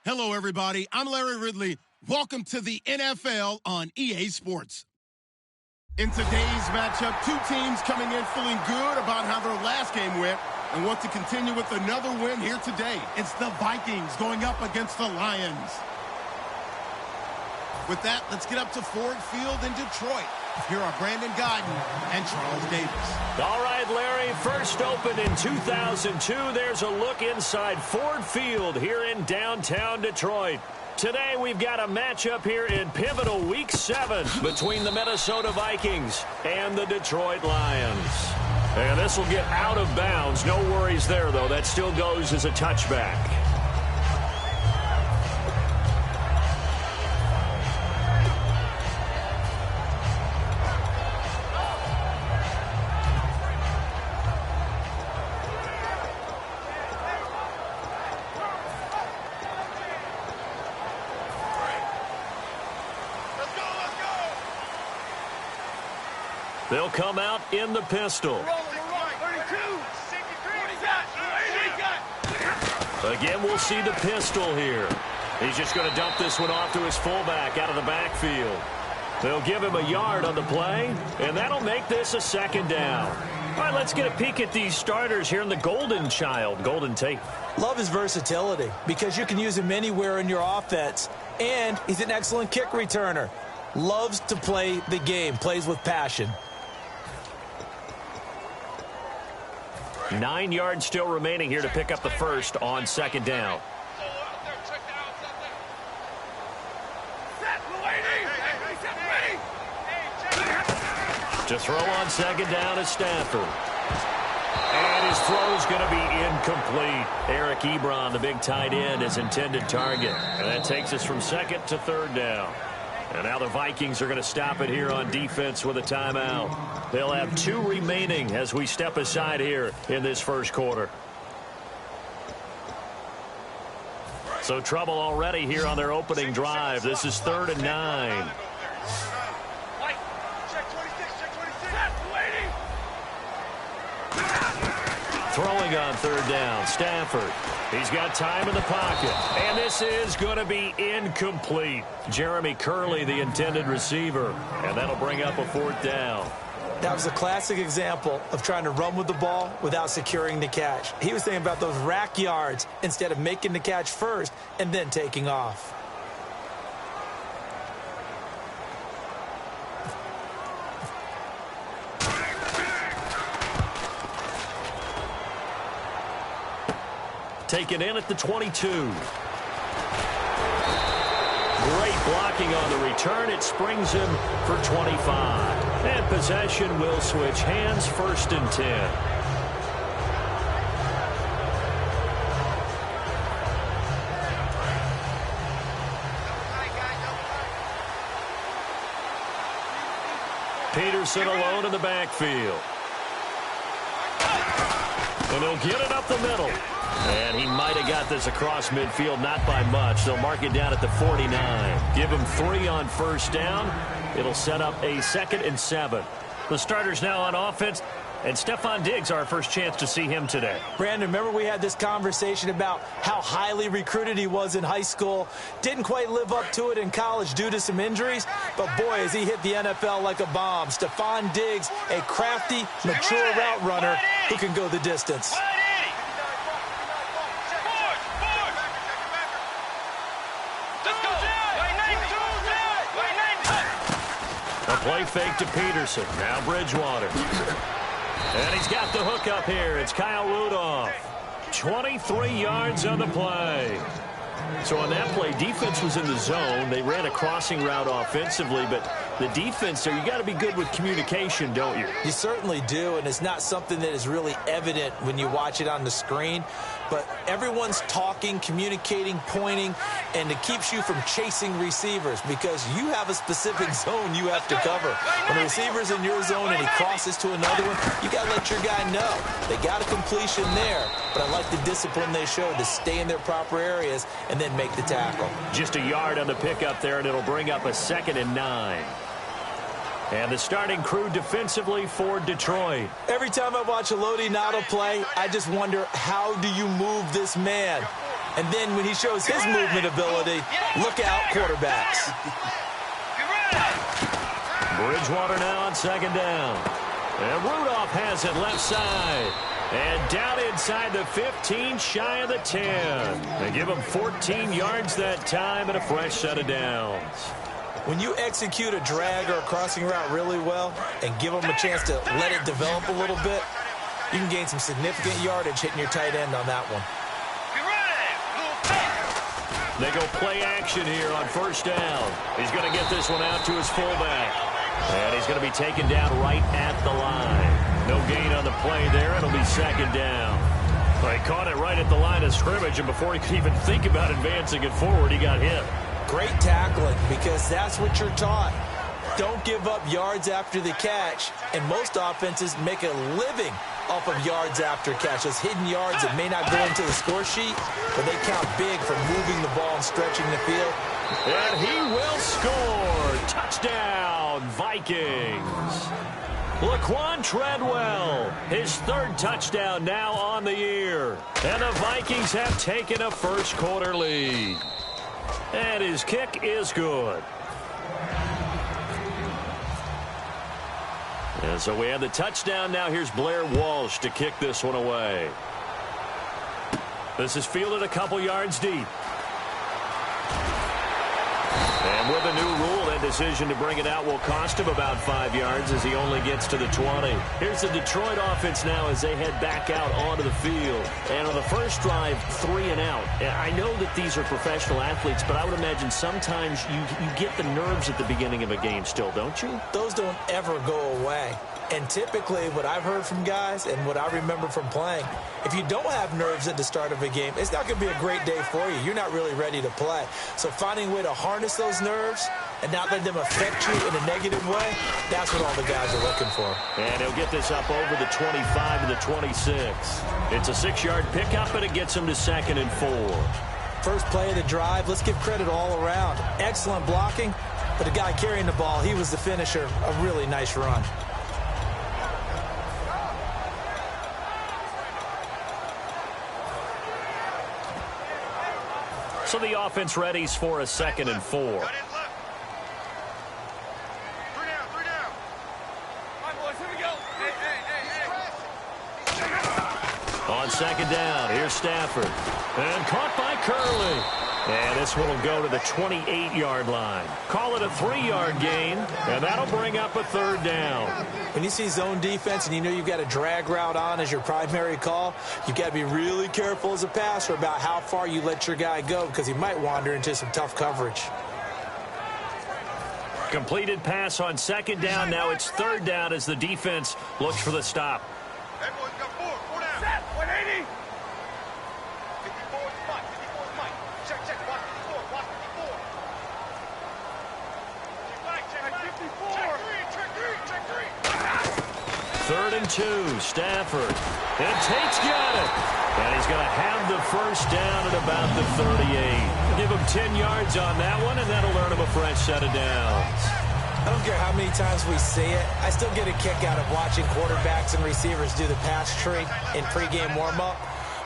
Hello, everybody. I'm Larry Ridley. Welcome to the NFL on EA Sports. In today's matchup, two teams coming in feeling good about how their last game went and want to continue with another win here today. It's the Vikings going up against the Lions. With that, let's get up to Ford Field in Detroit. Here are Brandon Godden and Charles Davis. All right, Larry, first opened in 2002. There's a look inside Ford Field here in downtown Detroit. Today, we've got a matchup here in pivotal Week 7 between the Minnesota Vikings and the Detroit Lions. And this will get out of bounds. No worries there, though. That still goes as a touchback. They'll come out in the pistol. Again, we'll see the pistol here. He's just going to dump this one off to his fullback out of the backfield. They'll give him a yard on the play, and that'll make this a second down. All right, let's get a peek at these starters here in the Golden Child, Golden Tate. Love his versatility because you can use him anywhere in your offense, and he's an excellent kick returner. Loves to play the game, plays with passion. 9 yards still remaining here to pick up the first on second down. To throw on second down is Stafford. And his throw is going to be incomplete. Eric Ebron, the big tight end, his intended target. And that takes us from second to third down. And now the Vikings are going to stop it here on defense with a timeout. They'll have 2 remaining as we step aside here in this first quarter. So trouble already here on their opening drive. This is 3rd and 9. Throwing on third down, Stafford. He's got time in the pocket. And this is going to be incomplete. Jeremy Curley, the intended receiver. And that'll bring up a 4th down. That was a classic example of trying to run with the ball without securing the catch. He was thinking about those rack yards instead of making the catch first and then taking off. Taken in at the 22. Great blocking on the return. It springs him for 25. And possession will switch hands, 1st and 10. Peterson alone in the backfield. And he'll get it up the middle. And he might have got this across midfield, not by much. They'll mark it down at the 49. Give him 3 on first down. It'll set up a 2nd and 7. The starters now on offense. And Stephon Diggs, our first chance to see him today. Brandon, remember we had this conversation about how highly recruited he was in high school. Didn't quite live up to it in college due to some injuries. But, boy, has he hit the NFL like a bomb. Stephon Diggs, a crafty, mature route runner who can go the distance. A play fake to Peterson. Now Bridgewater. And he's got the hook up here. It's Kyle Rudolph. 23 yards on the play. So on that play, defense was in the zone. They ran a crossing route offensively, but the defense there, you got to be good with communication, don't you? You certainly do, and it's not something that is really evident when you watch it on the screen. But everyone's talking, communicating, pointing, and it keeps you from chasing receivers because you have a specific zone you have to cover. When a receiver's in your zone and he crosses to another one, you got to let your guy know. They got a completion there, but I like the discipline they showed to stay in their proper areas and then make the tackle. Just a yard on the pickup there, and it'll bring up a 2nd and 9. And the starting crew defensively for Detroit. Every time I watch a Lodi Nado play, I just wonder, how do you move this man? And then when he shows his movement ability, look out, quarterbacks. Bridgewater now on 2nd down. And Rudolph has it left side. And down inside the 15, shy of the 10. They give him 14 yards that time and a fresh set of downs. When you execute a drag or a crossing route really well and give them a chance to let it develop a little bit, you can gain some significant yardage hitting your tight end on that one. They go play action here on first down. He's going to get this one out to his fullback. And he's going to be taken down right at the line. No gain on the play there. It'll be 2nd down. Well, he caught it right at the line of scrimmage, and before he could even think about advancing it forward, he got hit. Great tackling, because that's what you're taught. Don't give up yards after the catch, and most offenses make a living off of yards after catch. Those hidden yards that may not go into the score sheet, but they count big for moving the ball and stretching the field. And he will score. Touchdown, Vikings. Laquan Treadwell, his 3rd touchdown now on the year. And the Vikings have taken a first-quarter lead. And his kick is good. And so we have the touchdown. Now here's Blair Walsh to kick this one away. This is fielded a couple yards deep. And with a new rule, that decision to bring it out will cost him about 5 yards as he only gets to the 20. Here's the Detroit offense now as they head back out onto the field. And on the first drive, 3 and out. I know that these are professional athletes, but I would imagine sometimes you get the nerves at the beginning of a game still, don't you? Those don't ever go away. And typically what I've heard from guys and what I remember from playing, if you don't have nerves at the start of a game, it's not going to be a great day for you. You're not really ready to play. So finding a way to harness those nerves and not let them affect you in a negative way, that's what all the guys are looking for. And he'll get this up over the 25 to the 26. It's a 6-yard pickup, and it gets him to 2nd and 4. First play of the drive, let's give credit all around. Excellent blocking, but the guy carrying the ball, he was the finisher. A really nice run. So the offense readies for a 2nd and 4. On 2nd down, here's Stafford. And caught by Curley. And this one will go to the 28-yard line. Call it a 3-yard gain, and that'll bring up a 3rd down. When you see zone defense and you know you've got a drag route on as your primary call, you've got to be really careful as a passer about how far you let your guy go because he might wander into some tough coverage. Completed pass on 2nd down. Now it's 3rd down as the defense looks for the stop. 3rd and 2. Stafford. And Tate's got it. And he's going to have the first down at about the 38. Give him 10 yards on that one, and that'll earn him a fresh set of downs. I don't care how many times we see it. I still get a kick out of watching quarterbacks and receivers do the pass tree in pregame warm-up.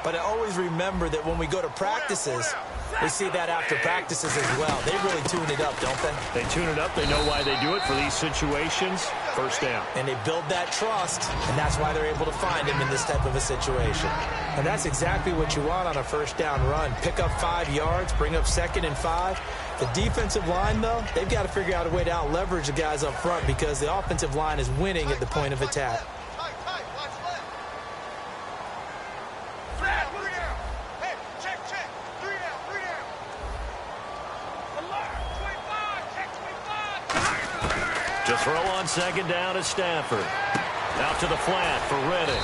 But I always remember that when we go to practices, we see that after practices as well. They really tune it up, don't they? They tune it up. They know why they do it for these situations. First down. And they build that trust, and that's why they're able to find him in this type of a situation. And that's exactly what you want on a first down run. Pick up 5 yards, bring up 2nd and 5. The defensive line, though, they've got to figure out a way to out-leverage the guys up front because the offensive line is winning at the point of attack. To throw on 2nd down is Stafford. Out to the flat for Reddick.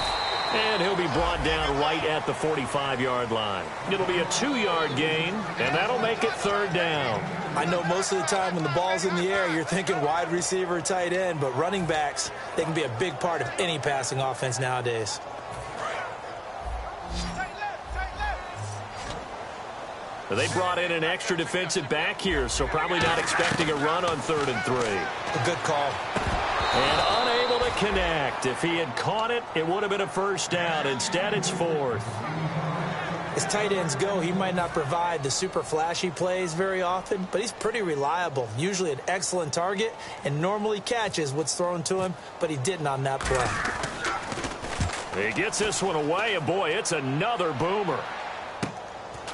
And he'll be brought down right at the 45-yard line. It'll be a 2-yard gain, and that'll make it 3rd down. I know most of the time when the ball's in the air, you're thinking wide receiver, tight end, but running backs, they can be a big part of any passing offense nowadays. They brought in an extra defensive back here, so probably not expecting a run on 3rd and 3. A good call. And unable to connect. If he had caught it, it would have been a first down. Instead, it's 4th. As tight ends go, he might not provide the super flashy plays very often, but he's pretty reliable. Usually an excellent target and normally catches what's thrown to him, but he didn't on that play. He gets this one away, and boy, it's another boomer.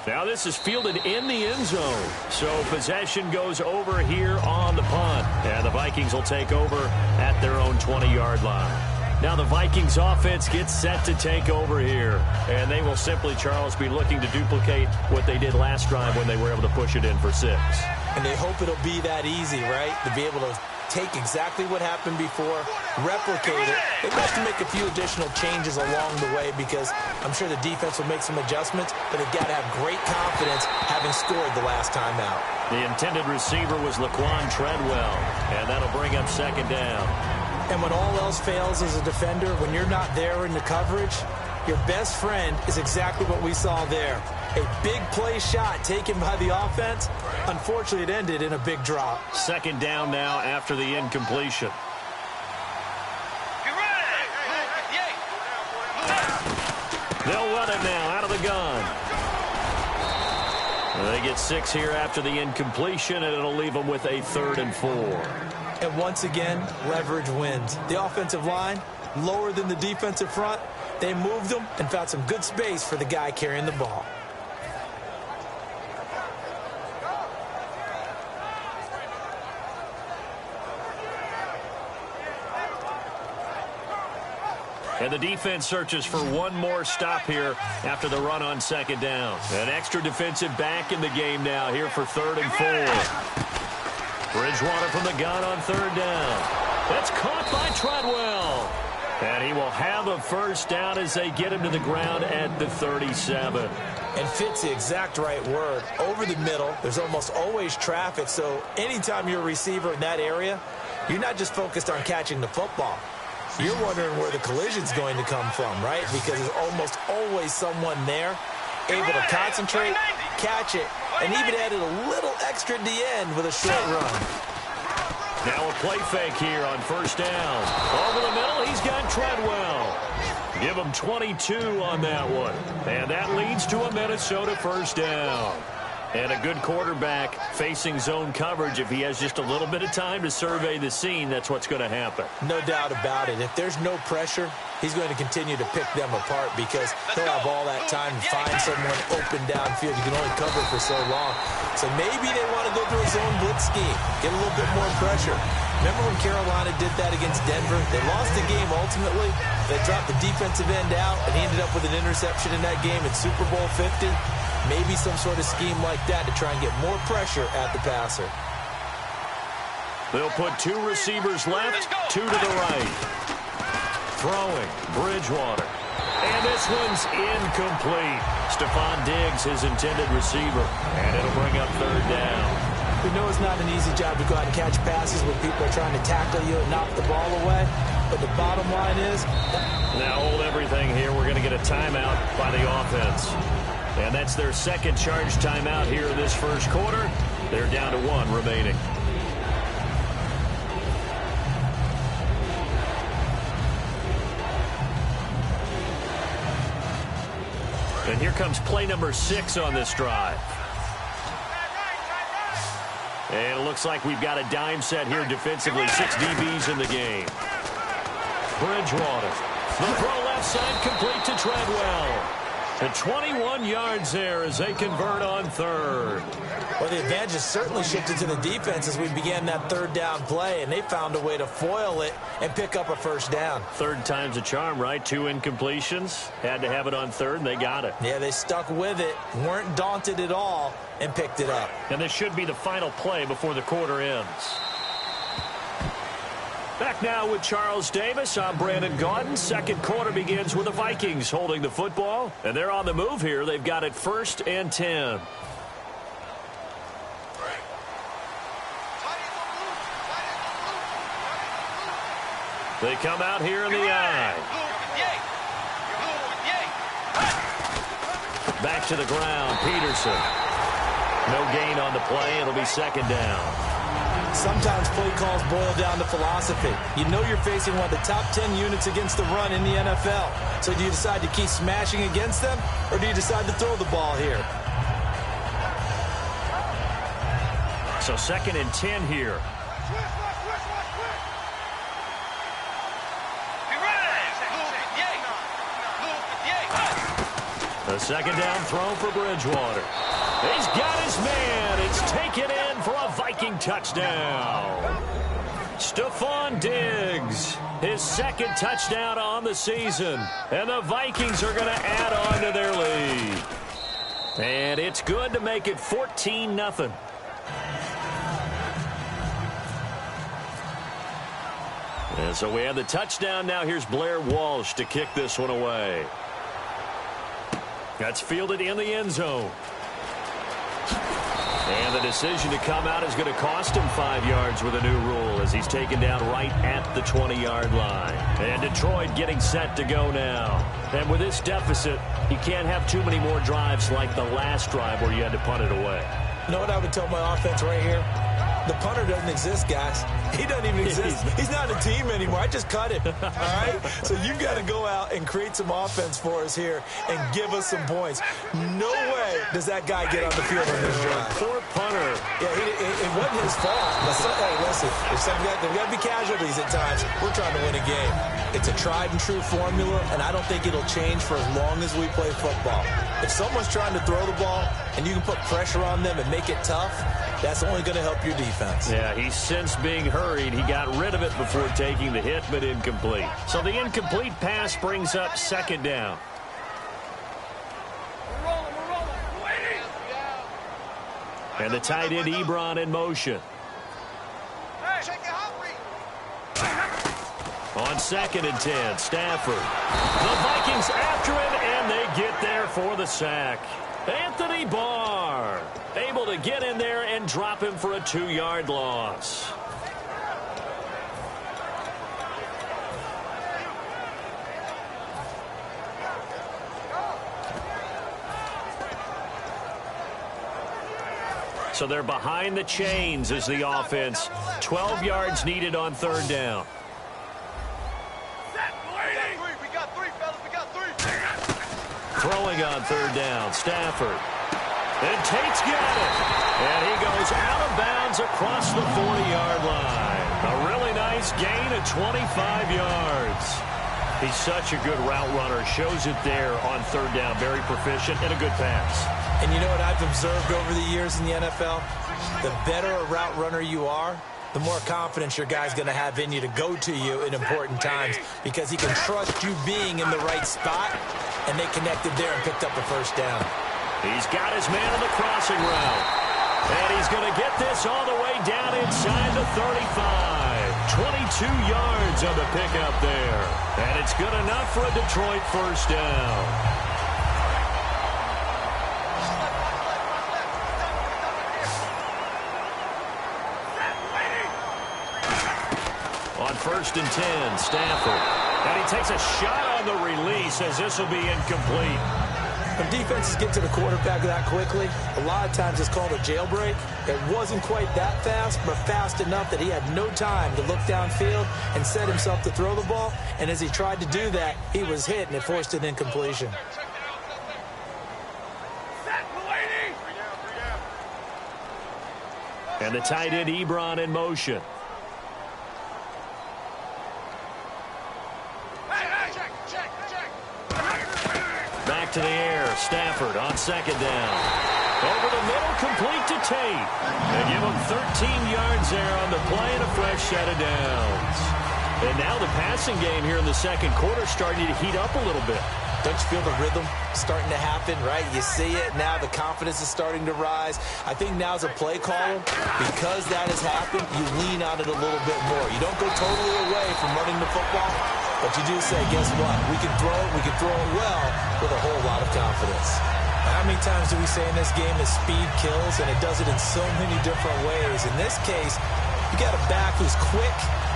Now this is fielded in the end zone. So possession goes over here on the punt. And the Vikings will take over at their own 20-yard line. Now the Vikings offense gets set to take over here. And they will simply, Charles, be looking to duplicate what they did last drive when they were able to push it in for 6. And they hope it'll be that easy, right? To be able to take exactly what happened before, replicate it. They have to make a few additional changes along the way because I'm sure the defense will make some adjustments, but they've got to have great confidence having scored the last time out. The intended receiver was Laquan Treadwell, and that'll bring up 2nd down. And when all else fails as a defender, when you're not there in the coverage, your best friend is exactly what we saw there. A big play shot taken by the offense. Unfortunately, it ended in a big drop. 2nd down now after the incompletion. They'll run it now out of the gun. They get 6 here after the incompletion, and it'll leave them with a 3rd and 4. And once again, leverage wins. The offensive line, lower than the defensive front. They moved them and found some good space for the guy carrying the ball. And the defense searches for one more stop here after the run on 2nd down. An extra defensive back in the game now here for 3rd and 4. Bridgewater from the gun on 3rd down. That's caught by Treadwell. And he will have a first down as they get him to the ground at the 37. And fit's the exact right word. Over the middle, there's almost always traffic. So anytime you're a receiver in that area, you're not just focused on catching the football. You're wondering where the collision's going to come from, right? Because there's almost always someone there able to concentrate, catch it, and even added a little extra at the end with a short run. Now a play fake here on 1st down. Over the middle, he's got Treadwell. Give him 22 on that one. And that leads to a Minnesota 1st down. And a good quarterback facing zone coverage. If he has just a little bit of time to survey the scene, that's what's going to happen. No doubt about it. If there's no pressure, he's going to continue to pick them apart because he'll have all that time to find someone open downfield. You can only cover for so long. So maybe they want to go to a zone blitz scheme, get a little bit more pressure. Remember when Carolina did that against Denver? They lost the game ultimately. They dropped the defensive end out, and he ended up with an interception in that game in Super Bowl 50. Maybe some sort of scheme like that to try and get more pressure at the passer. They'll put 2 receivers left, 2 to the right. Throwing, Bridgewater. And this one's incomplete. Stephon Diggs, his intended receiver. And it'll bring up 3rd down. We know it's not an easy job to go out and catch passes when people are trying to tackle you and knock the ball away. But the bottom line is... Now hold everything here. We're going to get a timeout by the offense. And that's their second charge timeout here in this first quarter. They're down to 1 remaining. And here comes play number 6 on this drive. And it looks like we've got a dime set here defensively. 6 DBs in the game. Bridgewater. The throw left side complete to Treadwell. The 21 yards there as they convert on third. Well, the advantage has certainly shifted to the defense as we began that third down play, and they found a way to foil it and pick up a first down. Third time's a charm, right? 2 incompletions. Had to have it on third, and they got it. Yeah, they stuck with it, weren't daunted at all, and picked it up. And this should be the final play before the quarter ends. Back now with Charles Davis. I'm Brandon Gaudin. Second quarter begins with the Vikings holding the football. And they're on the move here. They've got it 1st and 10. They come out here in the eye. Back to the ground. Peterson. No gain on the play. It'll be 2nd down. Sometimes play calls boil down to philosophy. You know you're facing one of the top 10 units against the run in the NFL. So do you decide to keep smashing against them, or do you decide to throw the ball here? So 2nd and 10 here. The 2nd down throw for Bridgewater. He's got his man. It's taken in for a Viking touchdown. Stephon Diggs, his 2nd touchdown on the season. And the Vikings are going to add on to their lead. And it's good to make it 14-0. And so we have the touchdown. Now here's Blair Walsh to kick this one away. That's fielded in the end zone. And the decision to come out is going to cost him 5 yards with a new rule as he's taken down right at the 20-yard line. And Detroit getting set to go now. And with this deficit, you can't have too many more drives like the last drive where you had to punt it away. You know what I would tell my offense right here? The punter doesn't exist, guys. He doesn't even exist. He's not a team anymore. I just cut him. All right? So you've got to go out and create some offense for us here and give us some points. No way does that guy get on the field on this drive. Poor punter. Yeah, it wasn't his fault. Hey, listen, there's got to be casualties at times. We're trying to win a game. It's a tried-and-true formula, and I don't think it'll change for as long as we play football. If someone's trying to throw the ball and you can put pressure on them and make it tough, that's only going to help your defense. Yeah, he's since being hurried. He got rid of it before taking the hit, but incomplete. So the incomplete pass brings up 2nd down. And the tight end Ebron in motion. On 2nd and 10, Stafford. The Vikings after him, and they get there for the sack. Anthony Barr able to get in there and drop him for a 2-yard loss. So they're behind the chains as the offense. 12 yards needed on 3rd down. Throwing on 3rd down, Stafford. And Tate's got it. And he goes out of bounds across the 40-yard line. A really nice gain of 25 yards. He's such a good route runner. Shows it there on 3rd down. Very proficient and a good pass. And you know what I've observed over the years in the NFL? The better a route runner you are, the more confidence your guy's going to have in you to go to you in important times because he can trust you being in the right spot, and they connected there and picked up a first down. He's got his man on the crossing route. And he's going to get this all the way down inside the 35. 22 yards on the pickup there. And it's good enough for a Detroit first down. On on 1st and 10. Stafford. And he takes a shot on the release as this will be incomplete. When defenses get to the quarterback that quickly, a lot of times it's called a jailbreak. It wasn't quite that fast, but fast enough that he had no time to look downfield and set himself to throw the ball. And as he tried to do that, he was hit, and it forced an incompletion. And the tight end, Ebron, in motion. Back to the air. Stafford on 2nd down. Over the middle, complete to Tate. They give him 13 yards there on the play and a fresh set of downs. And now the passing game here in the 2nd quarter starting to heat up a little bit. Don't you feel the rhythm starting to happen, right? You see it now. The confidence is starting to rise. I think now as a play caller, because that has happened, you lean on it a little bit more. You don't go totally away from running the football, but you do say, guess what? We can throw it. We can throw it well with a whole lot of confidence. How many times do we say in this game that speed kills, and it does it in so many different ways? In this case, you got a back who's quick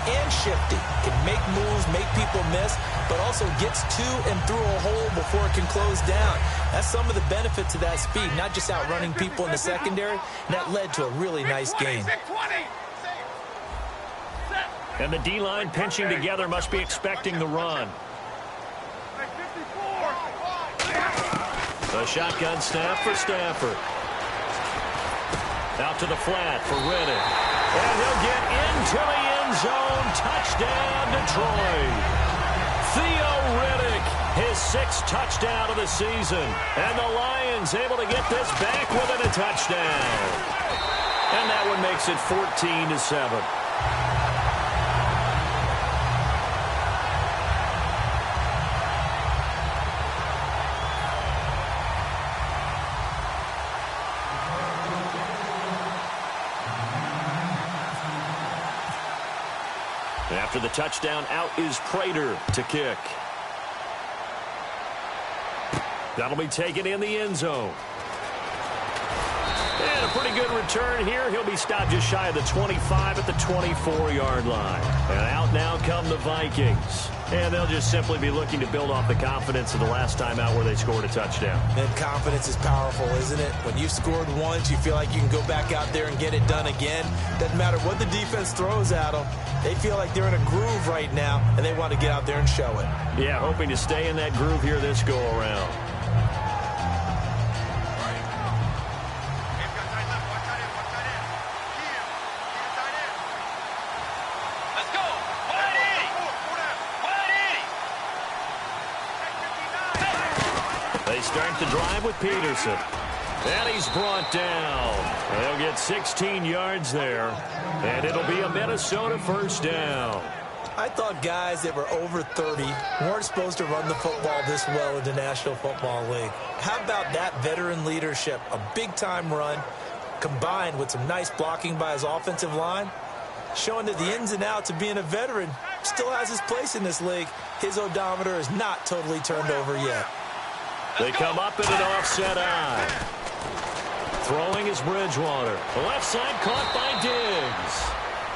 and shifty, can make moves, make people miss, but also gets to and through a hole before it can close down. That's some of the benefits of that speed, not just outrunning people in the secondary. And that led to a really nice game. And the D-line pinching together must be expecting the run. The shotgun snap for Stafford. Out to the flat for Riddick. And he'll get into the end zone. Touchdown, Detroit. Theo Riddick, his 6th touchdown of the season. And the Lions able to get this back within a touchdown. And that one makes it 14-7. After the touchdown, out is Prater to kick. That'll be taken in the end zone. And a pretty good return here. He'll be stopped just shy of the 25 at the 24-yard line. And out now come the Vikings. And they'll just simply be looking to build off the confidence of the last time out where they scored a touchdown. And confidence is powerful, isn't it? When you've scored once, you feel like you can go back out there and get it done again. Doesn't matter what the defense throws at them. They feel like they're in a groove right now, and they want to get out there and show it. Yeah, hoping to stay in that groove here this go-around. They start the drive with Peterson. And he's brought down. They'll get 16 yards there. And it'll be a Minnesota 1st down. I thought guys that were over 30 weren't supposed to run the football this well in the National Football League. How about that veteran leadership? A big-time run combined with some nice blocking by his offensive line, showing that the ins and outs of being a veteran still has his place in this league. His odometer is not totally turned over yet. They come up in an offset eye. Throwing is Bridgewater. The left side caught by Diggs.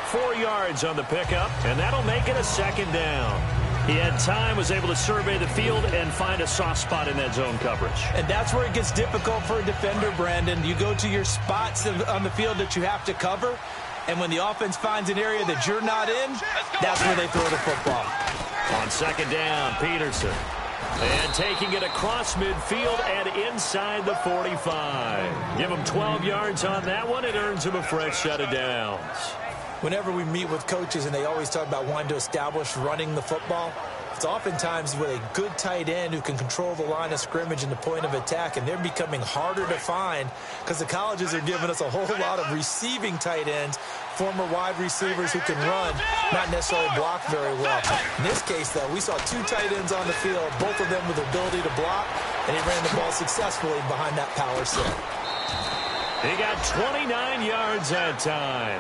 4 yards on the pickup, and that'll make it a 2nd down. He had time, was able to survey the field and find a soft spot in that zone coverage. And that's where it gets difficult for a defender, Brandon. You go to your spots on the field that you have to cover, and when the offense finds an area that you're not in, that's where they throw the football. On 2nd down, Peterson. And taking it across midfield and inside the 45. Give him 12 yards on that one. It earns him a fresh set of downs. Whenever we meet with coaches and they always talk about wanting to establish running the football, it's oftentimes with a good tight end who can control the line of scrimmage and the point of attack, and they're becoming harder to find because the colleges are giving us a whole lot of receiving tight ends, former wide receivers who can run, not necessarily block very well. In this case, though, we saw 2 tight ends on the field, both of them with the ability to block, and he ran the ball successfully behind that power set. He got 29 yards that time.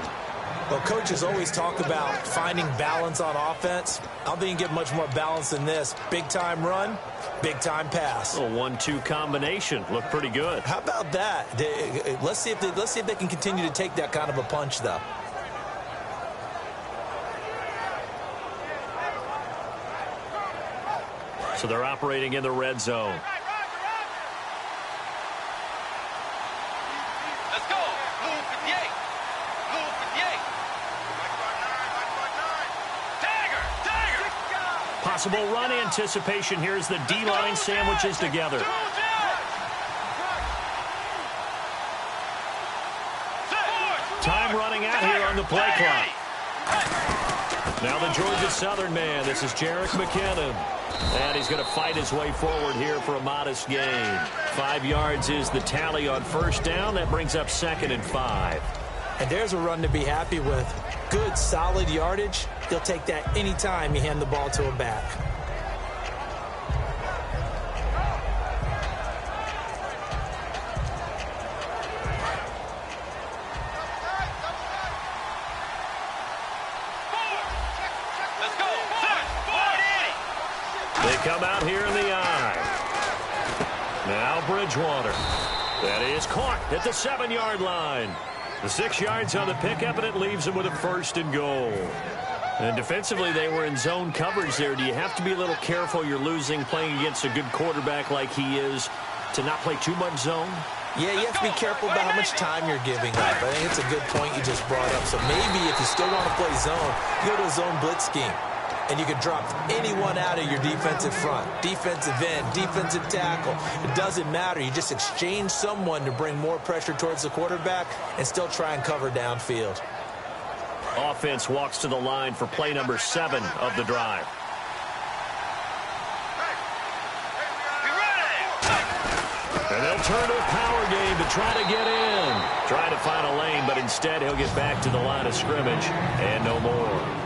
Well, coaches always talk about finding balance on offense. I don't think you get much more balance than this. Big-time run, big-time pass. A 1-2 combination. Looked pretty good. How about that? Let's see if they can continue to take that kind of a punch, though. So they're operating in the red zone. Let's go. Move 58. Move 58. Dagger. Possible run anticipation here as the D-line sandwiches together. Time running out here on the play clock. Now the Georgia Southern man. This is Jerick McKinnon. And he's going to fight his way forward here for a modest gain. 5 yards is the tally on first down. That brings up 2nd and 5. And there's a run to be happy with. Good, solid yardage. He'll take that anytime you hand the ball to him back. They come out here in the eye. Now Bridgewater. That is caught at the 7-yard line. The 6 yards on the pickup, and it leaves them with a 1st and goal. And defensively, they were in zone coverage there. Do you have to be a little careful? You're losing playing against a good quarterback like he is to not play too much zone? Yeah, you have to be careful about how much time you're giving up. I think it's a good point you just brought up. So maybe if you still want to play zone, you go to a zone blitz scheme. And you can drop anyone out of your defensive front, defensive end, defensive tackle. It doesn't matter. You just exchange someone to bring more pressure towards the quarterback and still try and cover downfield. Offense walks to the line for play number 7 of the drive. And they'll turn to a power game to try to get in. Trying to find a lane, but instead he'll get back to the line of scrimmage and no more.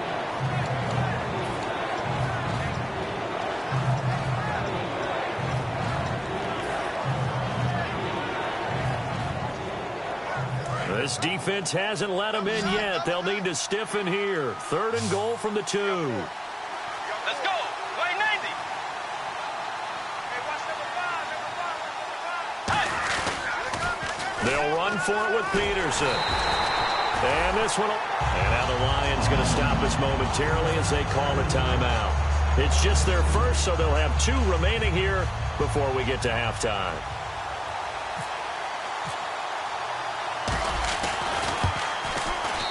This defense hasn't let them in yet. They'll need to stiffen here. 3rd and goal from the 2. Let's go. Play 90. They'll run for it with Peterson. And this one. And now the Lions going to stop us momentarily as they call a timeout. It's just their first, so they'll have 2 remaining here before we get to halftime.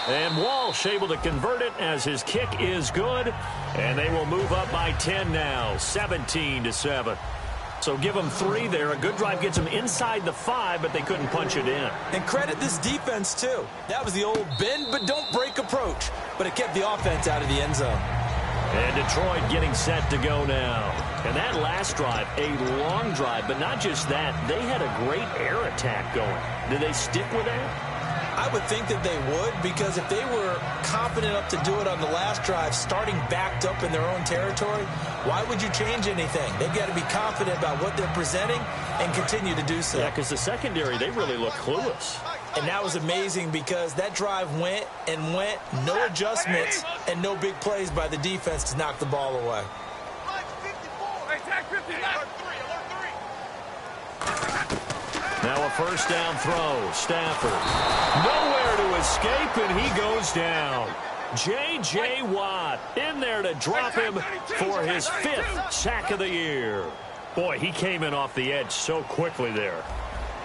And Walsh able to convert it as his kick is good. And they will move up by 10 now, 17-7. So give them 3 there. A good drive gets them inside the 5, but they couldn't punch it in. And credit this defense, too. That was the old bend but don't break approach. But it kept the offense out of the end zone. And Detroit getting set to go now. And that last drive, a long drive, but not just that. They had a great air attack going. Did they stick with that? I would think that they would, because if they were confident enough to do it on the last drive, starting backed up in their own territory, why would you change anything? They've got to be confident about what they're presenting and continue to do so. Yeah, because the secondary, they really look clueless. And that was amazing because that drive went and went, no adjustments, and no big plays by the defense to knock the ball away. Now a 1st down throw. Stafford. Nowhere to escape, and he goes down. J.J. Watt in there to drop him for his 5th sack of the year. Boy, he came in off the edge so quickly there.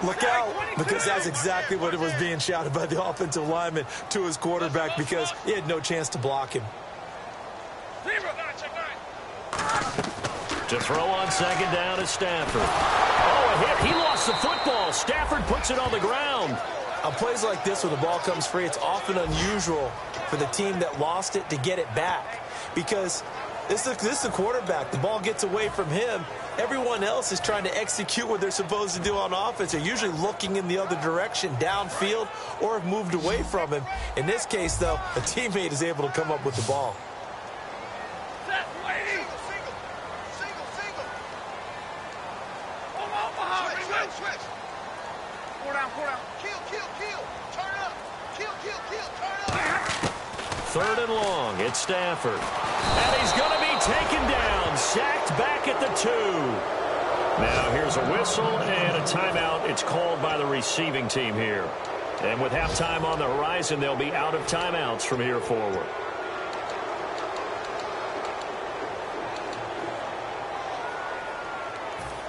Look out, because that's exactly what it was being shouted by the offensive lineman to his quarterback, because he had no chance to block him. To throw on 2nd down is Stafford. Oh, a hit. He lost the football. Stafford puts it on the ground. On plays like this, when the ball comes free, it's often unusual for the team that lost it to get it back, because this is the quarterback. The ball gets away from him. Everyone else is trying to execute what they're supposed to do on offense. They're usually looking in the other direction, downfield, or have moved away from him. In this case, though, a teammate is able to come up with the ball. Third and long. It's Stafford. And he's going to be taken down. Sacked back at the 2. Now here's a whistle and a timeout. It's called by the receiving team here. And with halftime on the horizon, they'll be out of timeouts from here forward.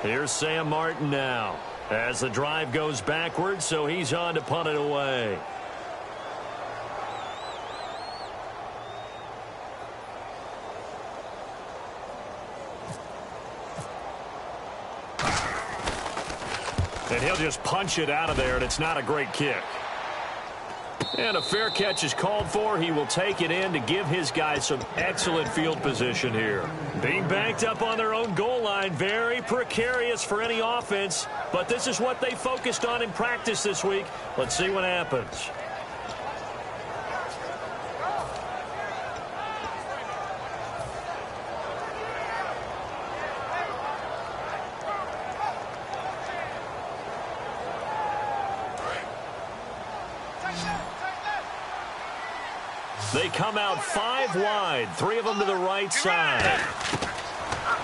Here's Sam Martin now as the drive goes backwards, so he's on to punt it away. And he'll just punch it out of there, and it's not a great kick. And a fair catch is called for. He will take it in to give his guys some excellent field position here. Being banked up on their own goal line, very precarious for any offense. But this is what they focused on in practice this week. Let's see what happens. They come out 5 wide, 3 of them to the right side.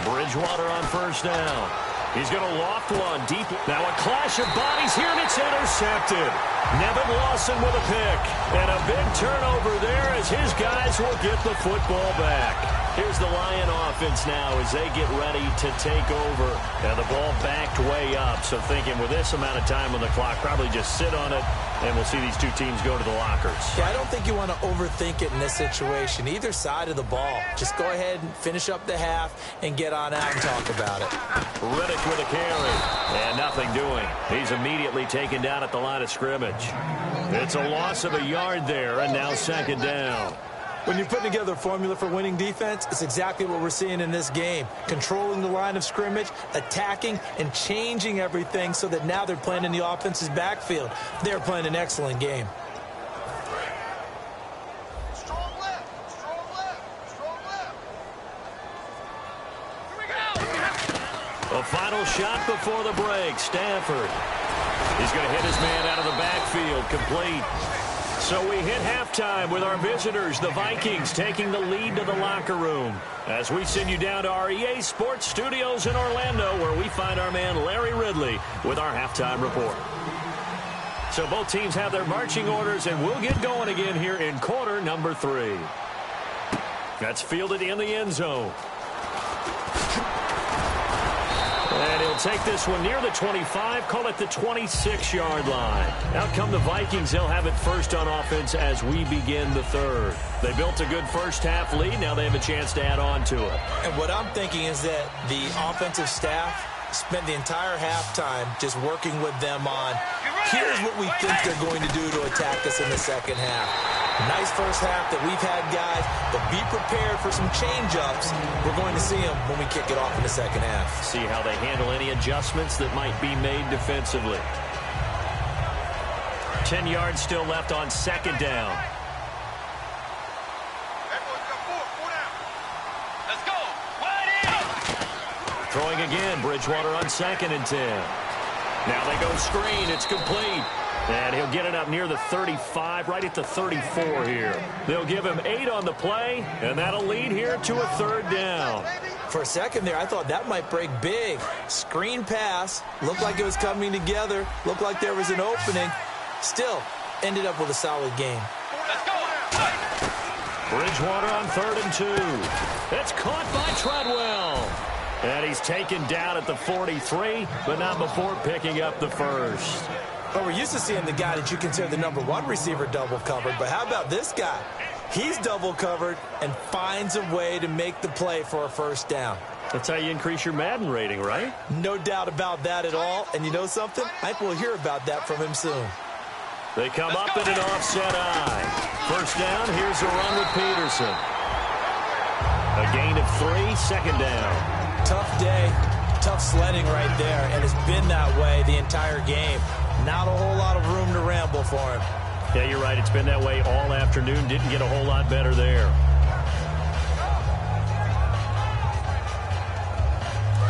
Bridgewater on first down. He's going to loft one deep. Now a clash of bodies here, and it's intercepted. Nevin Lawson with a pick. And a big turnover there as his guys will get the football back. Here's the Lion offense now as they get ready to take over. And the ball backed way up. So thinking with this amount of time on the clock, probably just sit on it, and we'll see these two teams go to the lockers. Yeah, I don't think you want to overthink it in this situation. Either side of the ball. Just go ahead and finish up the half and get on out and talk about it. Riddick with a carry. And nothing doing. He's immediately taken down at the line of scrimmage. It's a loss of a yard there, and now second down. When you're putting together a formula for winning defense, it's exactly what we're seeing in this game. Controlling the line of scrimmage, attacking, and changing everything so that now they're playing in the offense's backfield. They're playing an excellent game. Strong left. Strong left. Strong left. Here we go. A final shot before the break. Stafford. He's going to hit his man out of the backfield. Complete. So we hit halftime with our visitors, the Vikings, taking the lead to the locker room. As we send you down to our EA Sports Studios in Orlando, where we find our man Larry Ridley with our halftime report. So both teams have their marching orders, and we'll get going again here in quarter number 3. That's fielded in the end zone. And he'll take this one near the 25, call it the 26-yard line. Out come the Vikings. They'll have it first on offense as we begin the third. They built a good first-half lead. Now they have a chance to add on to it. And what I'm thinking is that the offensive staff spent the entire halftime just working with them on, here's what we think they're going to do to attack us in the second half. Nice first half that we've had, guys, but be prepared for some change-ups. We're going to see them when we kick it off in the second half. See how they handle any adjustments that might be made defensively. 10 yards still left on second down. Let's go. Wide in. Throwing again, Bridgewater on 2nd and 10. Now they go screen. It's complete. And he'll get it up near the 35, right at the 34 here. They'll give him 8 on the play, and that'll lead here to a third down. For a second there, I thought that might break big. Screen pass. Looked like it was coming together. Looked like there was an opening. Still, ended up with a solid game. Let's go. Bridgewater on 3rd and 2. It's caught by Treadwell. And he's taken down at the 43, but not before picking up the first. But we're used to seeing the guy that you consider the #1 receiver double covered. But how about this guy? He's double covered and finds a way to make the play for a first down. That's how you increase your Madden rating, right? No doubt about that at all. And you know something? I think we'll hear about that from him soon. They come up in an offset eye. First down, here's a run with Peterson. A gain of 3, second down. Tough day, tough sledding right there, and it's been that way the entire game. Not a whole lot of room to ramble for him. Yeah, you're right. It's been that way all afternoon. Didn't get a whole lot better there.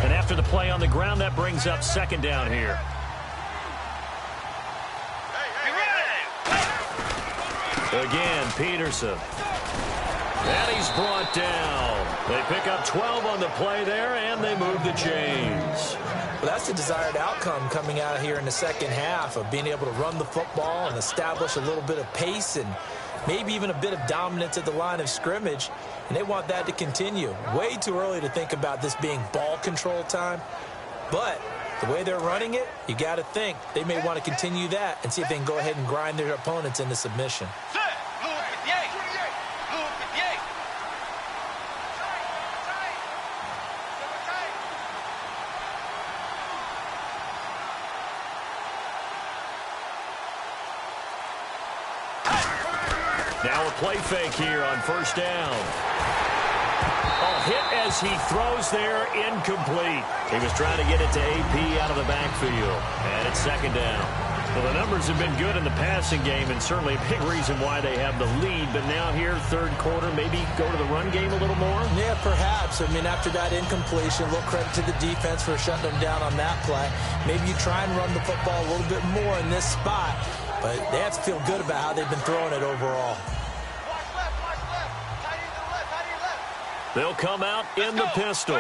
And after the play on the ground, that brings up second down here. Again, Peterson. And he's brought down. They pick up 12 on the play there, and they move the chains. Well, that's the desired outcome coming out of here in the second half of being able to run the football and establish a little bit of pace and maybe even a bit of dominance at the line of scrimmage. And they want that to continue. Way too early to think about this being ball control time. But the way they're running it, you got to think they may want to continue that and see if they can go ahead and grind their opponents into submission. Now a play fake here on first down. Oh, hit as he throws there, incomplete. He was trying to get it to AP out of the backfield. And it's second down. Well, the numbers have been good in the passing game, and certainly a big reason why they have the lead. But now here, third quarter, maybe go to the run game a little more? Yeah, perhaps. I mean, after that incompletion, a little credit to the defense for shutting them down on that play. Maybe you try and run the football a little bit more in this spot. But they have to feel good about how they've been throwing it overall. They'll come out in the pistol.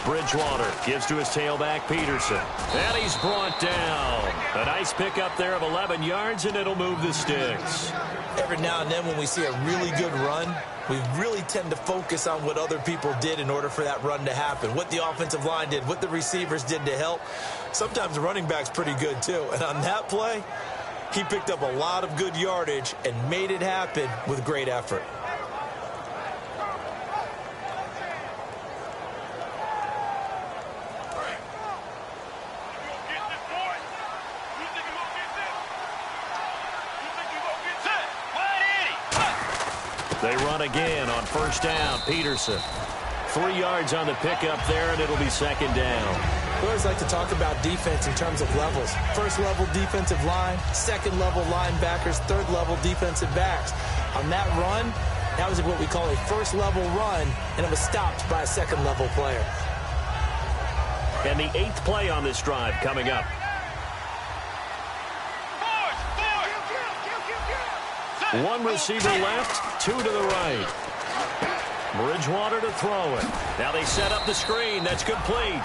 Bridgewater gives to his tailback, Peterson. And he's brought down. A nice pickup there of 11 yards, and it'll move the sticks. Every now and then when we see a really good run, we really tend to focus on what other people did in order for that run to happen. What the offensive line did, what the receivers did to help. Sometimes the running back's pretty good too. And on that play, he picked up a lot of good yardage and made it happen with great effort. They run again on first down. Peterson. 3 yards on the pickup there, and it'll be second down. We always like to talk about defense in terms of levels. First level defensive line, second level linebackers, third level defensive backs. On that run, that was what we call a first level run, and it was stopped by a second level player. And the 8th play on this drive coming up. One receiver left, 2 to the right. Bridgewater to throw it. Now they set up the screen. That's complete.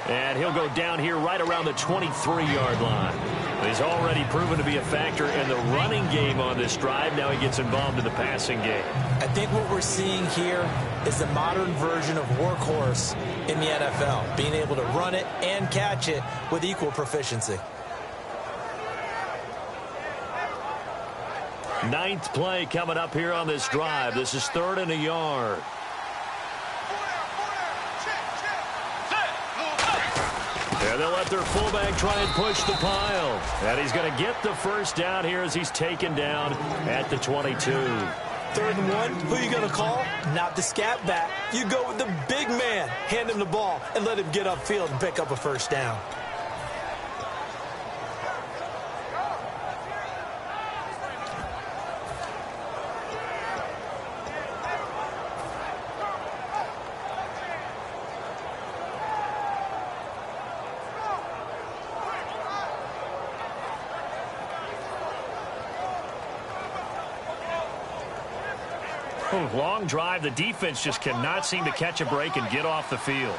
And he'll go down here right around the 23-yard line. He's already proven to be a factor in the running game on this drive. Now he gets involved in the passing game. I think what we're seeing here is the modern version of workhorse in the NFL, being able to run it and catch it with equal proficiency. 9th play coming up here on this drive. This is 3rd and a yard. And they'll let their fullback try and push the pile. And he's going to get the first down here as he's taken down at the 22. 3rd and 1, who you going to call? Not the scat back. You go with the big man. Hand him the ball and let him get upfield and pick up a first down. Long drive. The defense just cannot seem to catch a break and get off the field.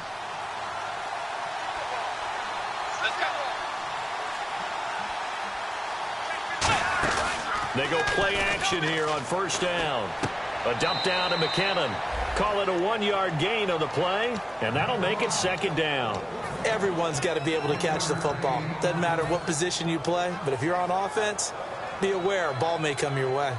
They go play action here on first down. A dump down to McKinnon. Call it a 1-yard gain on the play, and that'll make it second down. Everyone's got to be able to catch the football. Doesn't matter what position you play, but if you're on offense, be aware a ball may come your way.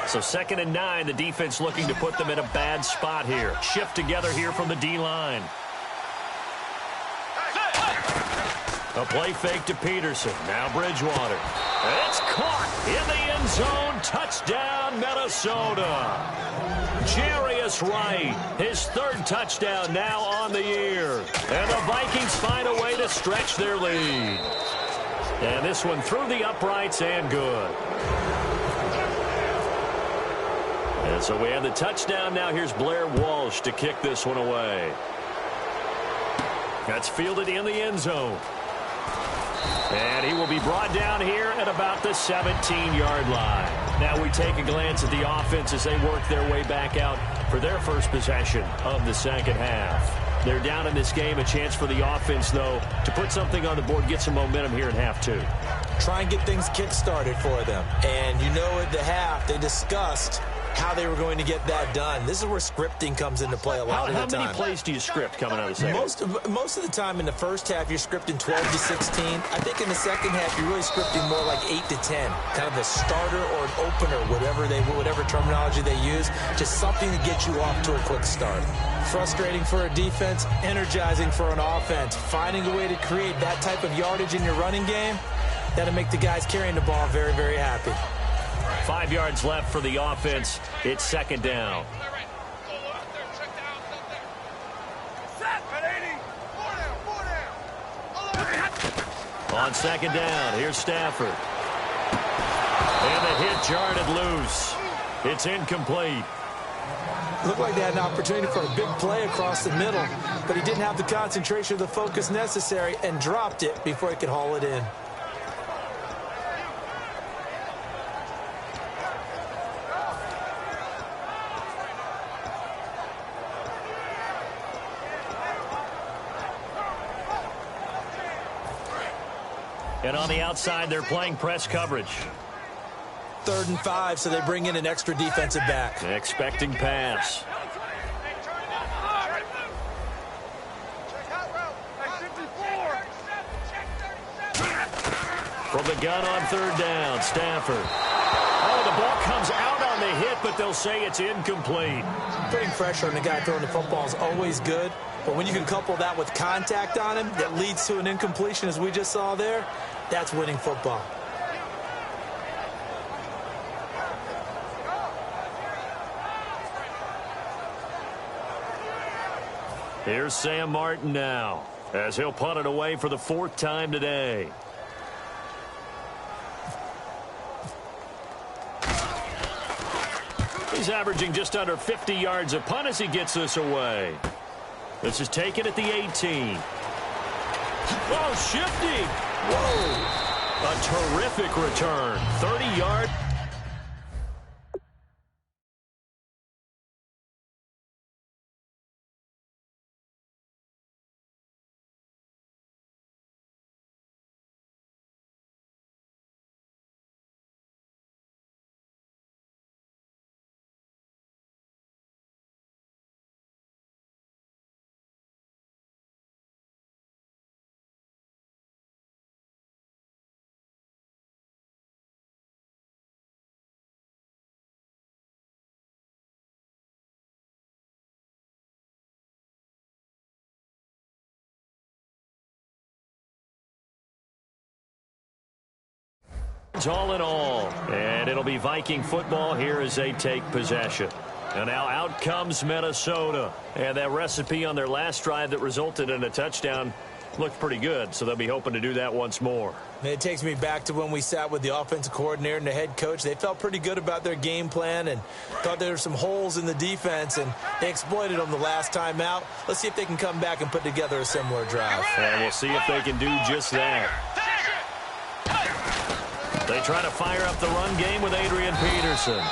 So 2nd and 9, the defense looking to put them in a bad spot here. Shift together here from the D-line. A play fake to Peterson. Now Bridgewater. It's caught in the end zone. Touchdown, Minnesota. Jarius Wright, his 3rd touchdown now on the year. And the Vikings find a way to stretch their lead. And this one through the uprights and good. And so we have the touchdown. Now here's Blair Walsh to kick this one away. That's fielded in the end zone. And he will be brought down here at about the 17-yard line. Now we take a glance at the offense as they work their way back out for their first possession of the second half. They're down in this game. A chance for the offense, though, to put something on the board, get some momentum here in half 2. try and get things kick-started for them. And you know at the half, they discussed how they were going to get that done. This is where scripting comes into play a lot of the time. How many plays do you script coming out of the second? Most of the time in the first half, you're scripting 12 to 16. I think in the second half, you're really scripting more like 8 to 10. Kind of a starter or an opener, whatever terminology they use. Just something to get you off to a quick start. Frustrating for a defense, energizing for an offense. Finding a way to create that type of yardage in your running game, that'll make the guys carrying the ball very, very happy. 5 yards left for the offense. It's second down. On second down, here's Stafford. And the hit jarred it loose. It's incomplete. Looked like they had an opportunity for a big play across the middle, but he didn't have the concentration or the focus necessary and dropped it before he could haul it in. And on the outside, they're playing press coverage. 3rd and 5, so they bring in an extra defensive back. Expecting pass. From the gun on 3rd down, Stafford. Oh, the ball comes out on the hit, but they'll say it's incomplete. Putting pressure on the guy throwing the football is always good, but when you can couple that with contact on him that leads to an incompletion, as we just saw there, that's winning football. Here's Sam Martin now, as he'll punt it away for the 4th time today. He's averaging just under 50 yards a punt as he gets this away. This is taken at the 18. Oh, shifty. Whoa. A terrific return. 30 yards. All in all, and it'll be Viking football here as they take possession. And now out comes Minnesota, and that recipe on their last drive that resulted in a touchdown looked pretty good, so they'll be hoping to do that once more. It takes me back to when we sat with the offensive coordinator and the head coach. They felt pretty good about their game plan and thought there were some holes in the defense, and they exploited them the last time out. Let's see if they can come back and put together a similar drive. And we'll see if they can do just that. They try to fire up the run game with Adrian Peterson.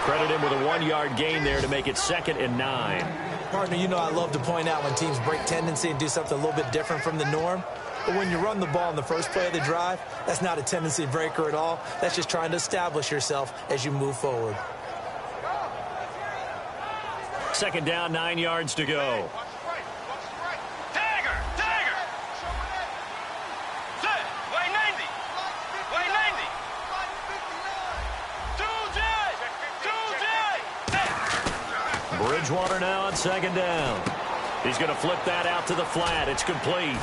Credit him with a 1-yard gain there to make it 2nd and 9. Partner, you know I love to point out when teams break tendency and do something a little bit different from the norm. But when you run the ball in the first play of the drive, that's not a tendency breaker at all. That's just trying to establish yourself as you move forward. 2nd down, 9 yards to go. Bridgewater now on 2nd down. He's going to flip that out to the flat. It's complete.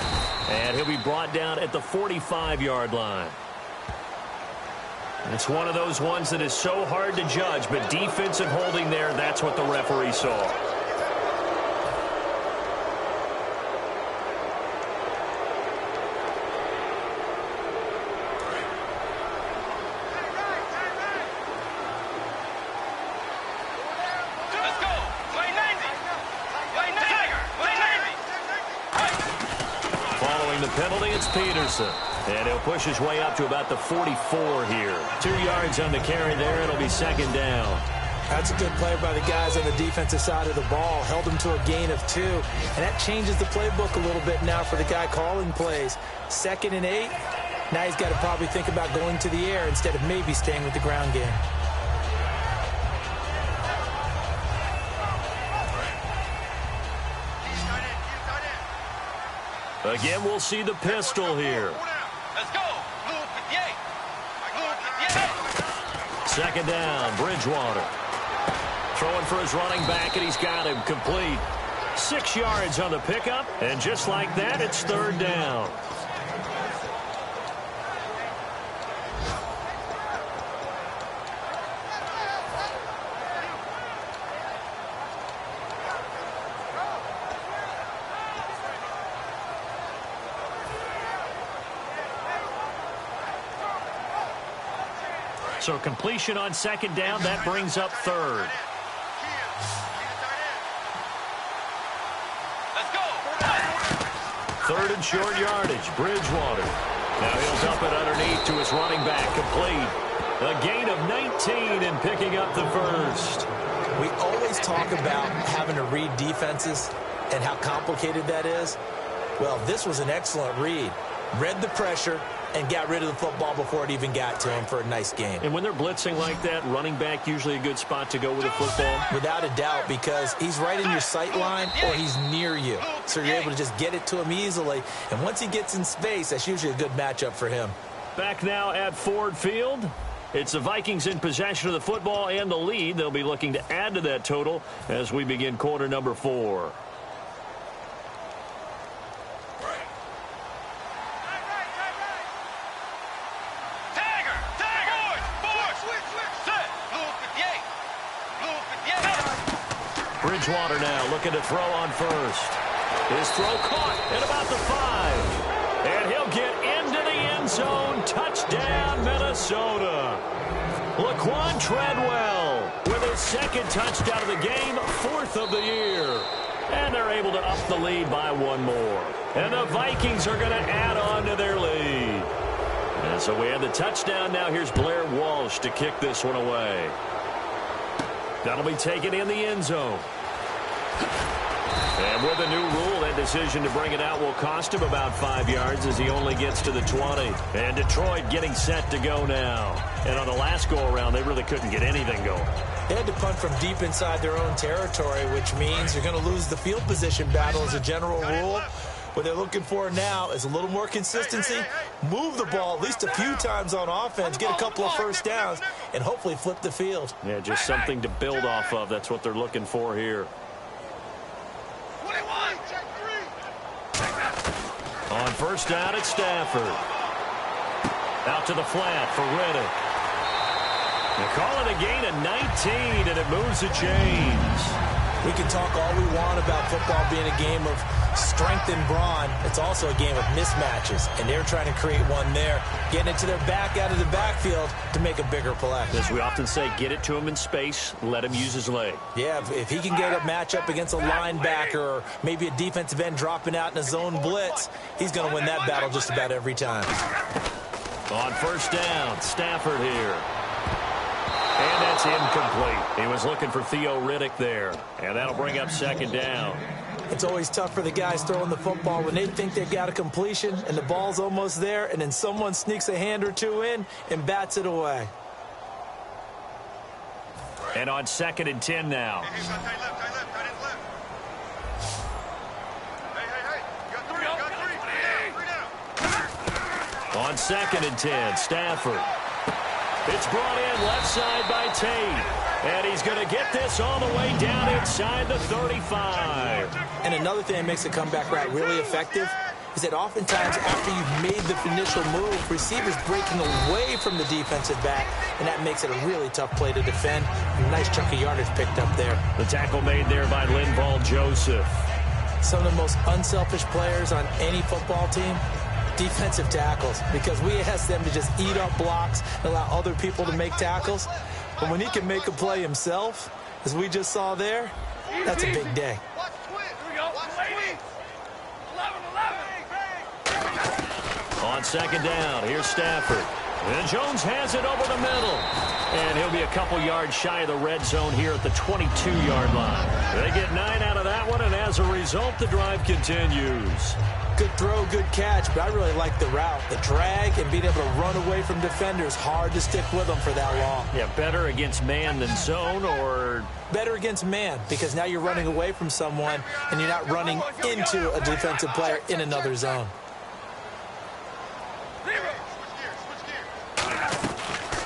And he'll be brought down at the 45-yard line. It's one of those ones that is so hard to judge, but defensive holding there, that's what the referee saw. Penalty, it's Peterson. And he'll push his way up to about the 44 here. 2 yards on the carry there. It'll be 2nd down. That's a good play by the guys on the defensive side of the ball. Held them to a gain of 2. And that changes the playbook a little bit now for the guy calling plays. 2nd and 8. Now he's got to probably think about going to the air instead of maybe staying with the ground game. Again, we'll see the pistol here. Let's go. Second down, Bridgewater. Throwing for his running back, and he's got him complete. 6 yards on the pickup, and just like that, it's third down. So completion on second down, that brings up third. Let's go. Third and short yardage, Bridgewater. Now he'll dump it underneath to his running back, complete. A gain of 19 and picking up the first. We always talk about having to read defenses and how complicated that is. Well, this was an excellent read. Read the pressure and got rid of the football before it even got to him for a nice game. And when they're blitzing like that, running back usually a good spot to go with the football? Without a doubt, because he's right in your sight line or he's near you. So you're able to just get it to him easily. And once he gets in space, that's usually a good matchup for him. Back now at Ford Field. It's the Vikings in possession of the football and the lead. They'll be looking to add to that total as we begin quarter number 4. Bridgewater now looking to throw on first. His throw caught at about the 5. And he'll get into the end zone. Touchdown, Minnesota. Laquan Treadwell with his second touchdown of the game, 4th of the year. And they're able to up the lead by 1 more. And the Vikings are going to add on to their lead. And so we have the touchdown. Now here's Blair Walsh to kick this one away. That'll be taken in the end zone. And with a new rule, that decision to bring it out will cost him about 5 yards as he only gets to the 20. And Detroit getting set to go now. And on the last go-around, they really couldn't get anything going. They had to punt from deep inside their own territory, which means you're going to lose the field position battle as a general rule. What they're looking for now is a little more consistency, move the ball at least a few times on offense, get a couple of first downs, and hopefully flip the field. Yeah, just something to build off of. That's what they're looking for here. On first down, it's Stafford. Out to the flat for Riddick. They call it a gain of 19, and it moves the chains. We can talk all we want about football being a game of strength and brawn. It's also a game of mismatches, and they're trying to create one there, getting it to their back out of the backfield to make a bigger play. As we often say, get it to him in space, let him use his leg. Yeah, if he can get a matchup against a linebacker or maybe a defensive end dropping out in a zone blitz, he's going to win that battle just about every time. On first down, Stafford here. And that's incomplete. He was looking for Theo Riddick there. And that'll bring up second down. It's always tough for the guys throwing the football when they think they've got a completion and the ball's almost there, and then someone sneaks a hand or two in and bats it away. And on 2nd and 10 now. On 2nd and 10, Stafford. It's brought in left side by Tate. And he's going to get this all the way down inside the 35. And another thing that makes the comeback route really effective is that oftentimes after you've made the initial move, receivers breaking away from the defensive back, and that makes it a really tough play to defend. A nice chunk of yardage picked up there. The tackle made there by Linval Joseph. Some of the most unselfish players on any football team, defensive tackles, because we ask them to just eat up blocks and allow other people to make tackles. But when he can make a play himself, as we just saw there, that's a big day. On second down, here's Stafford. And Jones has it over the middle. And he'll be a couple yards shy of the red zone here at the 22-yard line. They get 9 out of that one, and as a result, the drive continues. Good throw, good catch, but I really like the route. The drag and being able to run away from defenders, hard to stick with them for that long. Yeah, better against man than zone, or? Better against man, because now you're running away from someone and you're not running into a defensive player in another zone.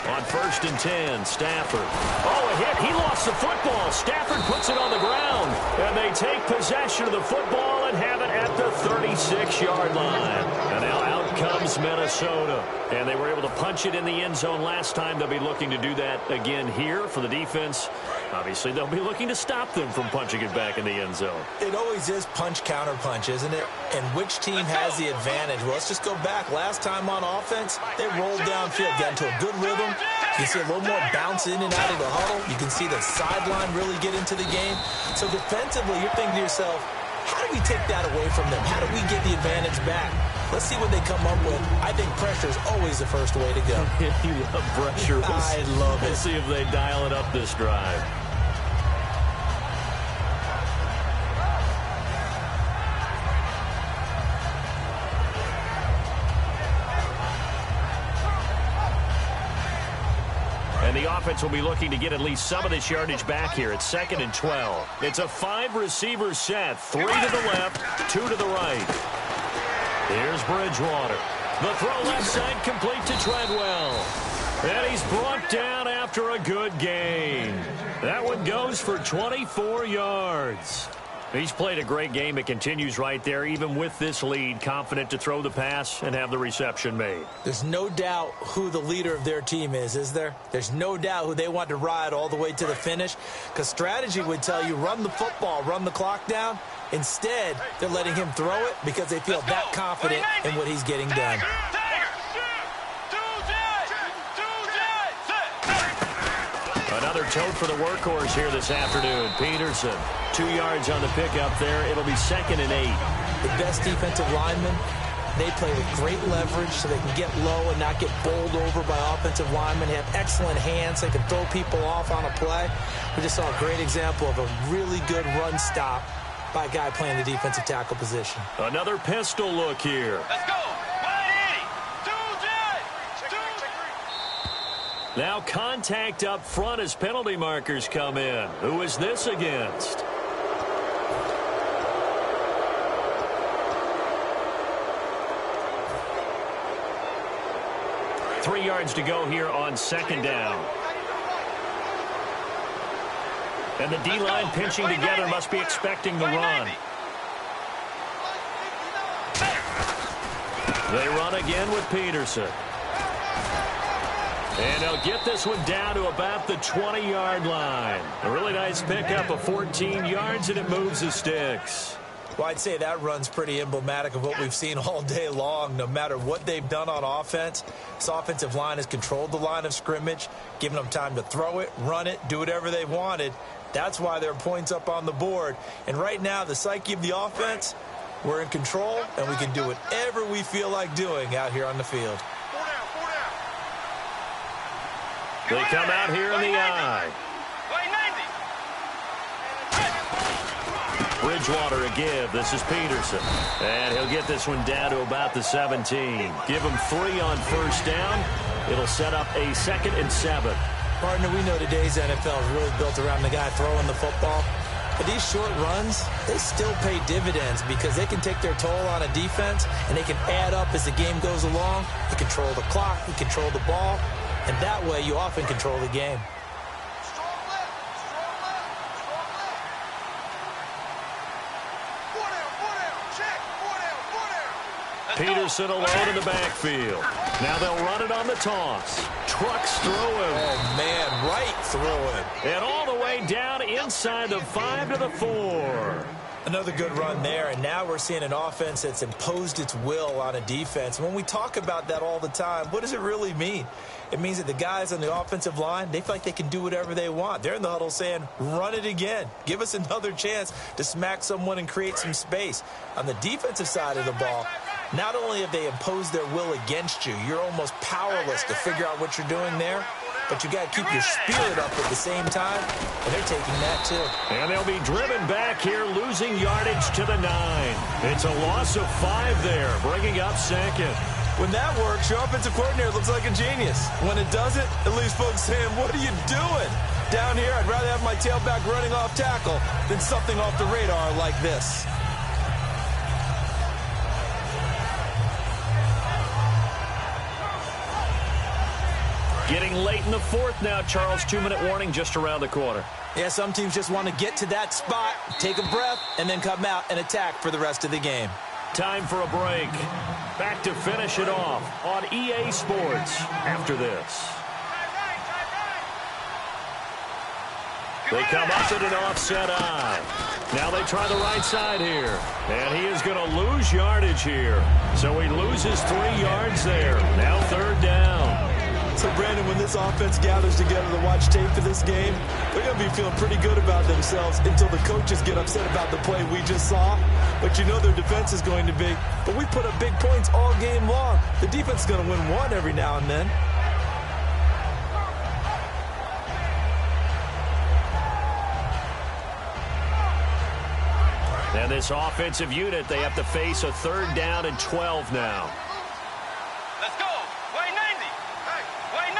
On 1st and 10, Stafford. Oh, a hit. He lost the football. Stafford puts it on the ground. And they take possession of the football and have it at the 36-yard line. And now out comes Minnesota. And they were able to punch it in the end zone last time. They'll be looking to do that again here for the defense. Obviously, they'll be looking to stop them from punching it back in the end zone. It always is punch, counter punch, isn't it? And which team has the advantage? Well, let's just go back. Last time on offense, they rolled downfield, got into a good rhythm. You see a little more bounce in and out of the huddle. You can see the sideline really get into the game. So defensively, you're thinking to yourself, how do we take that away from them? How do we get the advantage back? Let's see what they come up with. I think pressure is always the first way to go. You love pressure. I love it. We'll see if they dial it up this drive. And the offense will be looking to get at least some of this yardage back here. It's 2nd and 12. It's a 5-receiver set. 3 to the left, 2 to the right. Here's Bridgewater. The throw left side complete to Treadwell. And he's brought down after a good gain. That one goes for 24 yards. He's played a great game. It continues right there, even with this lead, confident to throw the pass and have the reception made. There's no doubt who the leader of their team is there? There's no doubt who they want to ride all the way to the finish, because strategy would tell you run the football, run the clock down. Instead, they're letting him throw it because they feel that confident in what he's getting done. Another tote for the workhorse here this afternoon. Peterson, 2 yards on the pickup there. It'll be 2nd and 8. The best defensive linemen, they play with great leverage so they can get low and not get bowled over by offensive linemen. They have excellent hands. They can throw people off on a play. We just saw a great example of a really good run stop by a guy playing the defensive tackle position. Another pistol look here. Let's go. 180. 2 Now contact up front as penalty markers come in. Who is this against? Three yards to go here on 2nd down. And the D-line pinching together must be expecting the run. They run again with Peterson. And they'll get this one down to about the 20-yard line. A really nice pickup of 14 yards, and it moves the sticks. Well, I'd say that run's pretty emblematic of what we've seen all day long. No matter what they've done on offense, this offensive line has controlled the line of scrimmage, given them time to throw it, run it, do whatever they wanted. That's why there are points up on the board. And right now, the psyche of the offense, we're in control, and we can do whatever we feel like doing out here on the field. They come out here in the I. Bridgewater a give. This is Peterson. And he'll get this one down to about the 17. Give him 3 on 1st down. It'll set up a 2nd and 7. Partner, we know today's NFL is really built around the guy throwing the football. But these short runs, they still pay dividends because they can take their toll on a defense, and they can add up as the game goes along. They control the clock, they control the ball, and that way you often control the game. Peterson alone in the backfield. Now they'll run it on the toss. Trucks through him. Oh, man, right through him. And all the way down inside the 5 to the 4. Another good run there, and now we're seeing an offense that's imposed its will on a defense. When we talk about that all the time, what does it really mean? It means that the guys on the offensive line, they feel like they can do whatever they want. They're in the huddle saying, run it again. Give us another chance to smack someone and create some space. On the defensive side of the ball, not only have they imposed their will against you, you're almost powerless to figure out what you're doing there. but you got to keep your spirit up at the same time, and they're taking that too. And they'll be driven back here, losing yardage to the 9. It's a loss of 5 there, bringing up second. When that works, your offensive coordinator looks like a genius. When it doesn't, it leaves folks saying, what are you doing? Down here, I'd rather have my tailback running off tackle than something off the radar like this. Getting late in the fourth now, Charles. 2-minute warning just around the corner. Yeah, some teams just want to get to that spot, take a breath, and then come out and attack for the rest of the game. Time for a break. Back to finish it off on EA Sports after this. They come up at an offset eye. Now they try the right side here. And he is going to lose yardage here. So he loses 3 yards there. Now 3rd down. So, Brandon, when this offense gathers together to watch tape for this game, they're going to be feeling pretty good about themselves until the coaches get upset about the play we just saw. But you know their defense is going to be. But we put up big points all game long. The defense is going to win one every now and then. And this offensive unit, they have to face a 3rd down and 12 now. Let's go. Way 90. Way 90.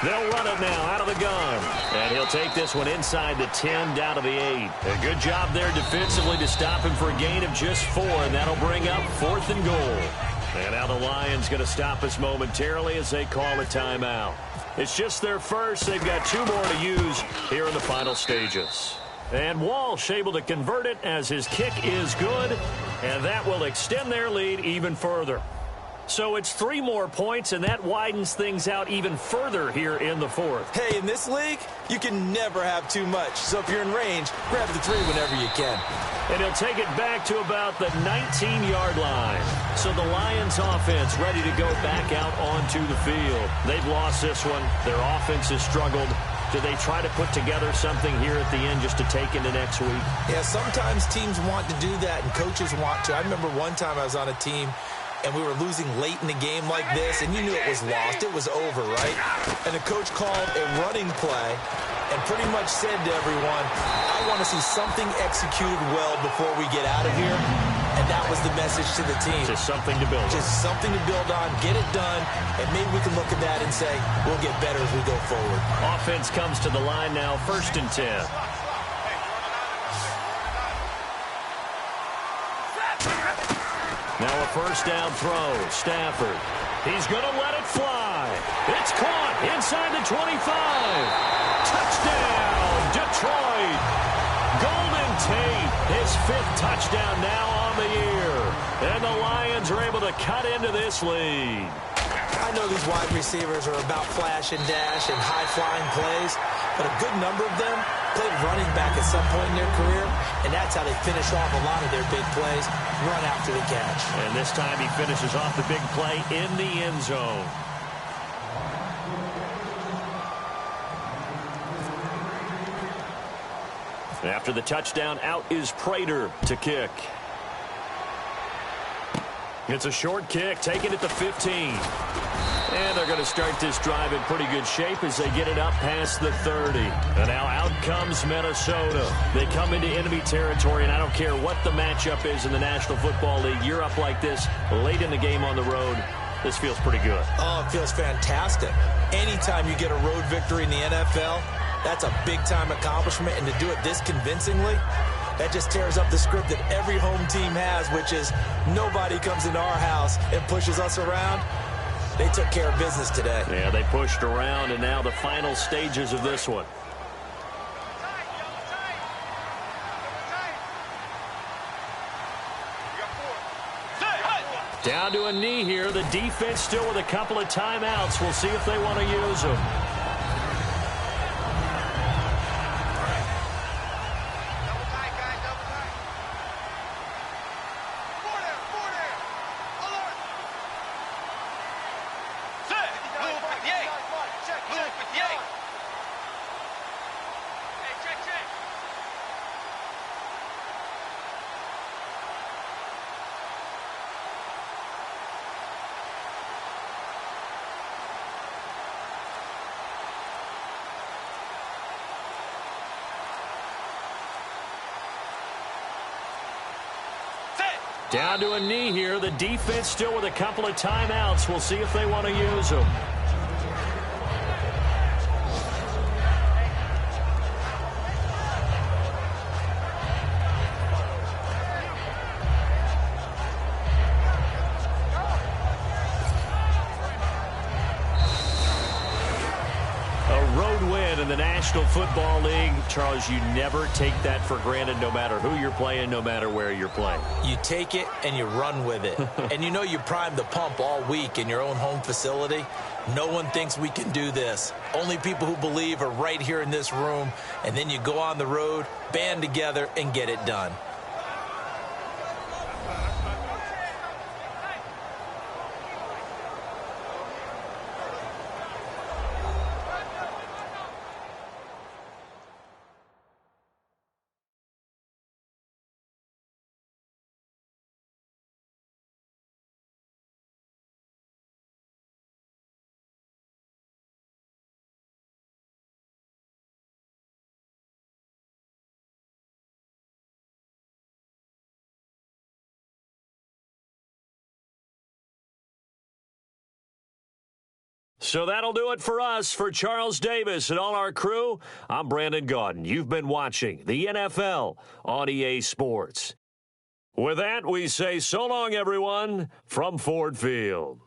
They'll run it now out of the gun. And he'll take this one inside the 10, down to the 8. A good job there defensively to stop him for a gain of just 4, and that'll bring up 4th and goal. And now the Lions going to stop us momentarily as they call a timeout. It's just their first. They've got 2 more to use here in the final stages. And Walsh able to convert it as his kick is good, and that will extend their lead even further. So it's 3 more points, and that widens things out even further here in the 4th. Hey, in this league, you can never have too much. So if you're in range, grab the 3 whenever you can. And he'll take it back to about the 19-yard line. So the Lions offense ready to go back out onto the field. They've lost this one. Their offense has struggled. Do they try to put together something here at the end just to take into next week? Yeah, sometimes teams want to do that and coaches want to. I remember one time I was on a team and we were losing late in the game like this, and you knew it was lost. It was over, right? And the coach called a running play and pretty much said to everyone, I want to see something executed well before we get out of here. And that was the message to the team. Just something to build on. Just something to build on, get it done, and maybe we can look at that and say, we'll get better as we go forward. Offense comes to the line now, 1st and 10. Now a 1st down throw, Stafford. He's going to let it fly. It's caught inside the 25. Touchdown, Detroit. Golden Tate, his 5th touchdown now on the year. And the Lions are able to cut into this lead. I know these wide receivers are about flash and dash and high-flying plays, but a good number of them played running back at some point in their career, and that's how they finish off a lot of their big plays, run after the catch. And this time he finishes off the big play in the end zone. After the touchdown, out is Prater to kick. It's a short kick, taken at the 15. And they're going to start this drive in pretty good shape as they get it up past the 30. And now out comes Minnesota. They come into enemy territory, and I don't care what the matchup is in the National Football League. You're up like this late in the game on the road. This feels pretty good. Oh, it feels fantastic. Anytime you get a road victory in the NFL, that's a big-time accomplishment, and to do it this convincingly, that just tears up the script that every home team has, which is nobody comes into our house and pushes us around. They took care of business today. Yeah, they pushed around, and now the final stages of this one. Down to a knee here. The defense still with a couple of timeouts. We'll see if they want to use them. Down to a knee here. The defense still with a couple of timeouts. We'll see if they want to use them. In the National Football League, Charles, you never take that for granted no matter who you're playing, no matter where you're playing. You take it and you run with it. And you know you primed the pump all week in your own home facility. No one thinks we can do this. Only people who believe are right here in this room. And then you go on the road, band together, and get it done. So that'll do it for us. For Charles Davis and all our crew, I'm Brandon Gaudin. You've been watching the NFL on EA Sports. With that, we say so long, everyone, from Ford Field.